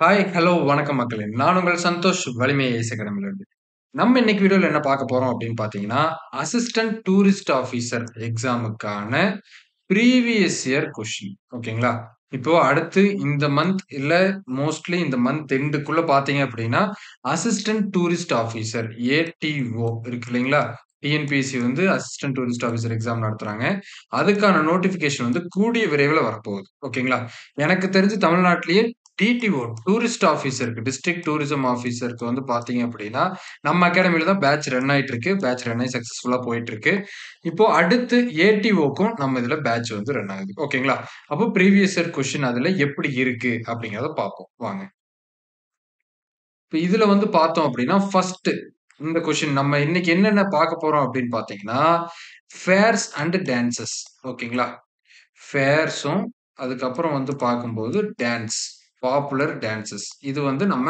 Hi, hello, வணக்கம் மக்களே. நான் உங்கள் சந்தோஷ் வலிமை ஐஸ் அகாடமிலருந்து. நம்ம இன்னைக்கு வீடியோல என்ன பார்க்க போறோம் அப்படின்னு பார்த்தீங்கன்னா, அசிஸ்டன்ட் டூரிஸ்ட் ஆஃபீசர் எக்ஸாமுக்கான ப்ரீவியஸ் இயர் கொஸ்டின். ஓகேங்களா? இப்போ அடுத்து இந்த மந்த் இல்ல மோஸ்ட்லி இந்த மந்த் எண்டுக்குள்ள பார்த்தீங்க அப்படின்னா, அசிஸ்டன்ட் டூரிஸ்ட் ஆஃபீசர் ஏடிஓ இருக்கு இல்லைங்களா? டிஎன்பிஎஸ்சி வந்து அசிஸ்டன்ட் டூரிஸ்ட் ஆஃபீசர் எக்ஸாம் நடத்துறாங்க. அதுக்கான நோட்டிஃபிகேஷன் வந்து கூடிய விரைவில வரப்போகுது. ஓகேங்களா? எனக்கு தெரிஞ்சு தமிழ்நாட்டிலேயே டிடிஓ டூரிஸ்ட் ஆஃபீசருக்கு டிஸ்ட்ரிக்ட் டூரிசம் ஆஃபீசருக்கு வந்து பார்த்தீங்க அப்படின்னா, நம்ம அகாடமில தான் பேட்ச் ரன் ஆயிட்டு இருக்கு. பேட்ச் ரன் ஆயி சக்சஸ்ஃபுல்லா போயிட்டு இருக்கு. இப்போ அடுத்து ஏடிஓக்கும் நம்ம இதுல பேட்ச் வந்து ரன் ஆகுது. ஓகேங்களா? அப்போ ப்ரீவியஸ் இயர் கொஸ்டின் அதுல எப்படி இருக்கு அப்படிங்கிறத பார்ப்போம். வாங்க. இப்ப இதுல வந்து பார்த்தோம் அப்படின்னா, ஃபர்ஸ்ட் இந்த கொஸ்டின் நம்ம இன்னைக்கு என்னென்ன பார்க்க போறோம் அப்படின்னு பார்த்தீங்கன்னா, ஃபேர்ஸ் அண்ட் டான்ஸஸ். ஓகேங்களா? ஃபேர்ஸும் அதுக்கப்புறம் வந்து பார்க்கும்போது டான்ஸ். Popular dances. இது வந்து நம்ம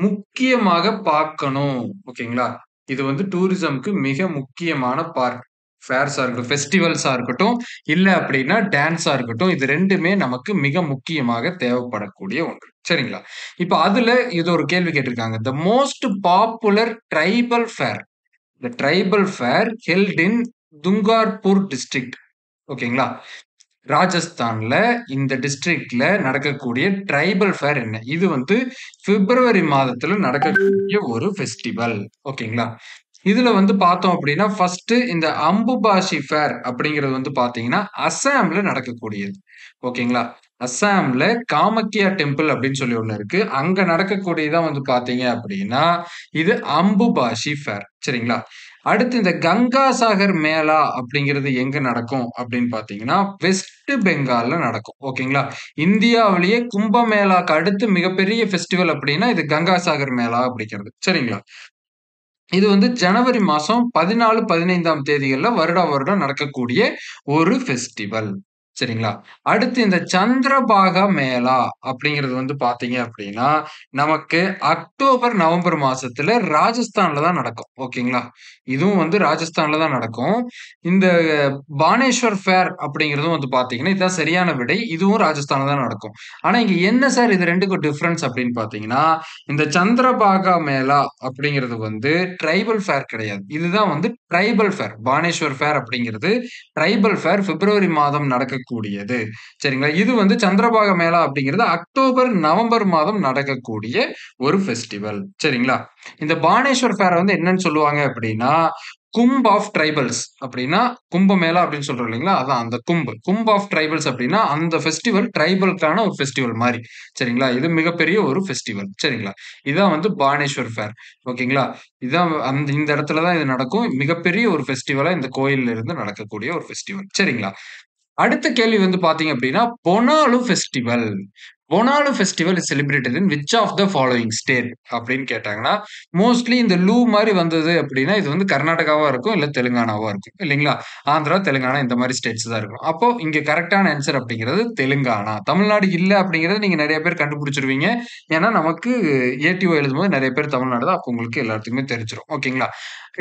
முக்கியமாக பார்க்கணும். ஓகேங்களா? இது வந்து டூரிசம்க்கு மிக முக்கியமான பார்ட். ஃபேர்ஸா இருக்கட்டும், ஃபெஸ்டிவல்ஸா இருக்கட்டும், இல்ல அப்படின்னா டான்ஸா இருக்கட்டும். இது 2மே நமக்கு மிக முக்கியமாக தேவைப்படக்கூடிய ஒன்று. சரிங்களா? இப்ப அதுல இது ஒரு கேள்வி கேட்டிருக்காங்க. The most popular tribal fair. The tribal fair held in Dungarpur district. ஓகேங்களா? ராஜஸ்தான்ல இந்த டிஸ்ட்ரிக்ட்ல நடக்கக்கூடிய ட்ரைபல் ஃபேர் என்ன? இது வந்து பிப்ரவரி மாதத்துல நடக்கக்கூடிய ஒரு ஃபெஸ்டிவல். ஓகேங்களா? இதுல வந்து பார்த்தோம் அப்படின்னா, ஃபர்ஸ்ட் இந்த அம்புபாஷி ஃபேர் அப்படிங்கிறது வந்து பார்த்தீங்கன்னா, அஸ்ஸாம்ல நடக்கக்கூடியது. ஓகேங்களா? அஸ்ஸாம்ல காமாக்யா டெம்பிள் அப்படின்னு சொல்லி ஒண்ணு இருக்கு. அங்க நடக்கக்கூடியதான் வந்து பார்த்தீங்க அப்படின்னா, இது அம்புபாஷி ஃபேர். சரிங்களா? அடுத்து இந்த கங்கா சாகர் மேளா அப்படிங்கிறது எங்க நடக்கும் அப்படின்னு பார்த்தீங்கன்னா, வெஸ்ட் பெங்கால்ல நடக்கும். ஓகேங்களா? இந்தியாவிலேயே கும்பமேளாக்கு அடுத்து மிகப்பெரிய ஃபெஸ்டிவல் அப்படின்னா, இது கங்கா சாகர் மேளா அப்படிங்கிறது. சரிங்களா? இது வந்து ஜனவரி மாசம் 14, 15ஆம் தேதிகள்ல வருடா வருடம் நடக்கக்கூடிய ஒரு ஃபெஸ்டிவல். சரிங்களா? அடுத்து இந்த சந்திரபாகா மேளா அப்படிங்கிறது வந்து பார்த்தீங்க அப்படின்னா, நமக்கு அக்டோபர், நவம்பர் மாசத்துல ராஜஸ்தான்ல தான் நடக்கும். ஓகேங்களா? இதுவும் வந்து ராஜஸ்தான்ல தான் நடக்கும். இந்த பானேஸ்வர் ஃபேர் அப்படிங்கிறதும் வந்து பார்த்தீங்கன்னா, இதுதான் சரியான விடை. இதுவும் ராஜஸ்தான்ல தான் நடக்கும். ஆனா இங்க என்ன சார் இது 2க்கும் டிஃபரன்ஸ் அப்படின்னு பார்த்தீங்கன்னா, இந்த சந்திரபாகா மேளா அப்படிங்கிறது வந்து ட்ரைபல் ஃபேர் கிடையாது. இதுதான் வந்து ட்ரைபல் ஃபேர். பானேஸ்வர் ஃபேர் அப்படிங்கிறது ட்ரைபல் ஃபேர் பிப்ரவரி மாதம் நடக்கக்கூடியது. சரிங்களா? இது வந்து சந்திரபாகா மேளா அப்படிங்கிறது அக்டோபர், நவம்பர் மாதம் நடக்கக்கூடிய ஒரு ஃபெஸ்டிவல். சரிங்களா? இந்த பானேஸ்வர் ஃபேர வந்து என்னன்னு சொல்லுவாங்க அப்படின்னா, கும்ப் ஆஃப் ட்ரைபல்ஸ் அப்படின்னா, கும்பமேளா அப்படின்னு சொல்றோம் இல்லைங்களா? அதான் அந்த கும்ப் ஆஃப் ட்ரைபல்ஸ் அப்படின்னா, அந்த ஃபெஸ்டிவல் ட்ரைபல்க்கான ஒரு ஃபெஸ்டிவல் மாரி. சரிங்களா? இது மிகப்பெரிய ஒரு ஃபெஸ்டிவல். சரிங்களா? இதான் வந்து பானேஸ்வர் ஃபேர். ஓகேங்களா? இதான் இந்த இடத்துல தான் இது நடக்கும். மிகப்பெரிய ஒரு ஃபெஸ்டிவலா இந்த கோயில்ல இருந்து நடக்கக்கூடிய ஒரு ஃபெஸ்டிவல். சரிங்களா? அடுத்த கேள்வி வந்து பார்த்தீங்க அப்படின்னா, Bonalu festival. Bonalu festival is celebrated in which of the following state அப்படின்னு கேட்டாங்கன்னா, மோஸ்ட்லி இந்த லூ மாரி வந்தது அப்படின்னா, இது வந்து கர்நாடகாவா இருக்கும், இல்ல தெலுங்கானாவா இருக்கும். இல்லைங்களா? ஆந்திரா, தெலுங்கானா இந்த மாரி ஸ்டேட்ஸ் தான் இருக்கும். அப்போ இங்க கரெக்ட்டான ஆன்ஸர் அப்படிங்கிறது தெலுங்கானா. தமிழ்நாடு இல்ல அப்படிங்கிறத நீங்க நெறைய பேர் கண்டுபிடிச்சுருவீங்க. ஏன்னா, நமக்கு ஏடிஓ எழுதும்போது நெறைய பேர் தமிழ்நாடு தான். அப்போ உங்களுக்கு எல்லாத்துக்குமே தெரிஞ்சிரும். ஓகேங்களா?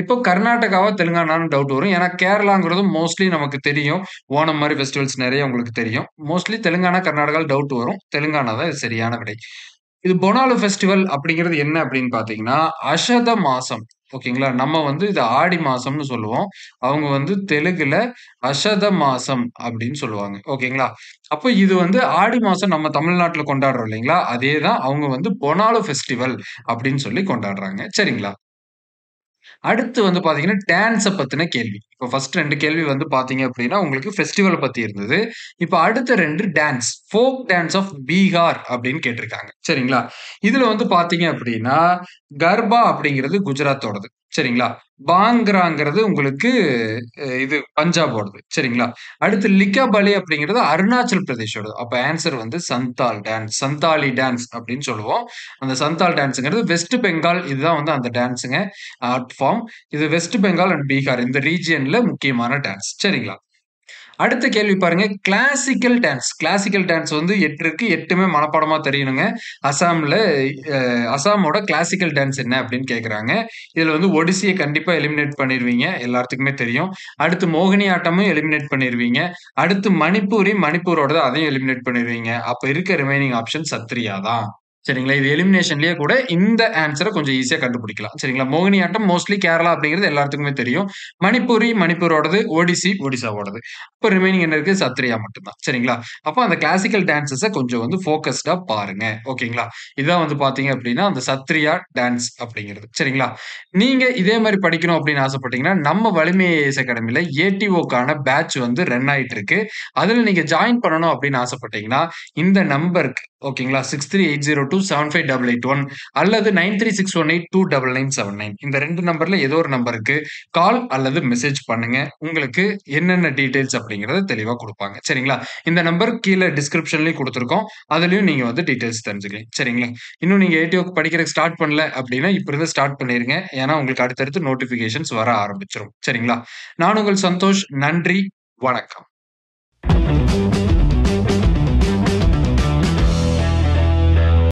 இப்போ கர்நாடகாவா, தெலுங்கானான்னு டவுட் வரும். ஏன்னா, கேரளாங்கிறதும் மோஸ்ட்லி நமக்கு தெரியும். ஓணம் மாரி ஃபெஸ்டிவல்ஸ் நெறைய உங்களுக்கு தெரியும். மோஸ்ட்லி தெலுங்கானா, கர்நாடகால டவுட் வரும். தெலுங்கானா தான் இது சரியான விடை. இது பொனாலு ஃபெஸ்டிவல் அப்படிங்கிறது என்ன அப்படின்னு பார்த்தீங்கன்னா, அஷத மாசம். ஓகேங்களா? நம்ம வந்து இது ஆடி மாசம்னு சொல்லுவோம். அவங்க வந்து தெலுங்குல அஷத மாசம் அப்படின்னு சொல்லுவாங்க. ஓகேங்களா? அப்போ இது வந்து ஆடி மாசம் நம்ம தமிழ்நாட்டுல கொண்டாடுறோம் இல்லைங்களா? அதே தான் அவங்க வந்து பொனாலு ஃபெஸ்டிவல் அப்படின்னு சொல்லி கொண்டாடுறாங்க. சரிங்களா? அடுத்து வந்து பார்த்தீங்கன்னா, டான்ஸ பத்தின கேள்வி. இப்ப ஃபர்ஸ்ட் 2 கேள்வி வந்து பார்த்தீங்க அப்டின்னா, உங்களுக்கு ஃபெஸ்டிவல பத்தி இருந்தது. இப்ப அடுத்த 2 dance. Folk dance of Bihar அப்டின்னு கேட்டிருக்காங்க. சரிங்களா? இதுல வந்து பார்த்தீங்க அப்டின்னா, கர்பா அப்டிங்கிறது குஜராத்தோடது. சரிங்களா? பாங்க்ராங்கிறது உங்களுக்கு இது பஞ்சாபோடது. சரிங்களா? அடுத்து லிக்கபாலி அப்டிங்கிறது அருணாச்சல் பிரதேஷோடது. அப்ப ஆன்ஸர் வந்து சந்தால் டான்ஸ். சந்தாலி டான்ஸ் அப்டின்னு சொல்லுவோம். அந்த சந்தால் டான்ஸ்ங்கிறது வெஸ்ட் பெங்கால் இதுதான் வந்து அந்த டான்ஸுங்க. Art form. இது வெஸ்ட் பெங்கால் அண்ட் பீகார் இந்த ரீஜியன்ல முக்கியமான டான்ஸ். சரிங்களா? அடுத்த கேள்வி பாருங்க. Classical dance. கிளாசிக்கல் டான்ஸ் வந்து 8 இருக்கு. 8மே மனப்பாடமா தெரியணுங்க. அசாம்ல அசாமோட கிளாசிக்கல் டான்ஸ் என்ன அப்படின்னு கேட்குறாங்க. இதுல வந்து ஒடிசிய கண்டிப்பா எலிமினேட் பண்ணிருவீங்க. எல்லாத்துக்குமே தெரியும். அடுத்து மோகினி ஆட்டமும் எலிமினேட் பண்ணிருவீங்க. அடுத்து மணிப்பூரோடது அதையும் எலிமினேட் பண்ணிருவீங்க. அப்ப இருக்க ரிமைனிங் ஆப்ஷன் சத்ரியா தான். சரிங்களா? இது எலிமினேஷன்லயே கூட இந்த ஆன்ஸர கொஞ்சம் ஈஸியா கண்டுபிடிக்கலாம். சரிங்களா? மோகினியாட்டம் மோஸ்ட்லி கேரளா அப்படிங்கிறது எல்லாத்துக்குமே தெரியும். மணிப்பூரோடது, ஒடிசி, ஒடிசாவோடது. இப்ப ரிமைனிங் என்ன இருக்கு? சத்ரியா மட்டும் தான். சரிங்களா? அப்ப அந்த கிளாசிக்கல் டான்ஸஸ கொஞ்சம் வந்து ஃபோகஸ்டா பாருங்க. ஓகேங்களா? இதான் வந்து பார்த்தீங்க அப்படின்னா, அந்த சத்ரியா டான்ஸ் அப்படிங்கிறது. சரிங்களா? நீங்க இதே மாரி படிக்கணும் அப்படின்னு ஆசைப்பட்டீங்கன்னா, நம்ம வலிமை ஐஏஎஸ் அகாடமில ஏடிஓக்கான பேட்ச் வந்து ரன் ஆயிட்டு இருக்கு. அதுல நீங்க ஜாயின் பண்ணணும் அப்படின்னு ஆசைப்பட்டீங்கன்னா, இந்த நம்பருக்கு ஓகேங்களா? 6380275881 அல்லது 9361829979 இந்த 2 நம்பர்ல ஏதோ ஒரு நம்பருக்கு கால் அல்லது மெசேஜ் பண்ணுங்க. உங்களுக்கு என்னென்ன டீட்டெயில்ஸ் அப்படிங்கிறத தெளிவா குடுப்பாங்க. சரிங்களா? இந்த நம்பர் கீழ டிஸ்கிரிப்ஷன்லயும் குடுத்திருக்கோம். அதுலயும் நீங்க வந்து டீட்டெயில்ஸ் தெரிஞ்சுக்கலாம். சரிங்களா? இன்னும் நீங்க ஏடிஓக்கு படிக்கிறதுக்கு ஸ்டார்ட் பண்ணல அப்படின்னா, இப்ப இருந்து ஸ்டார்ட் பண்ணிருங்க. ஏன்னா, உங்களுக்கு அடுத்தடுத்து நோட்டிஃபிகேஷன்ஸ் வர ஆரம்பிச்சுரும். சரிங்களா? நான் உங்கள் சந்தோஷ். நன்றி. வணக்கம்.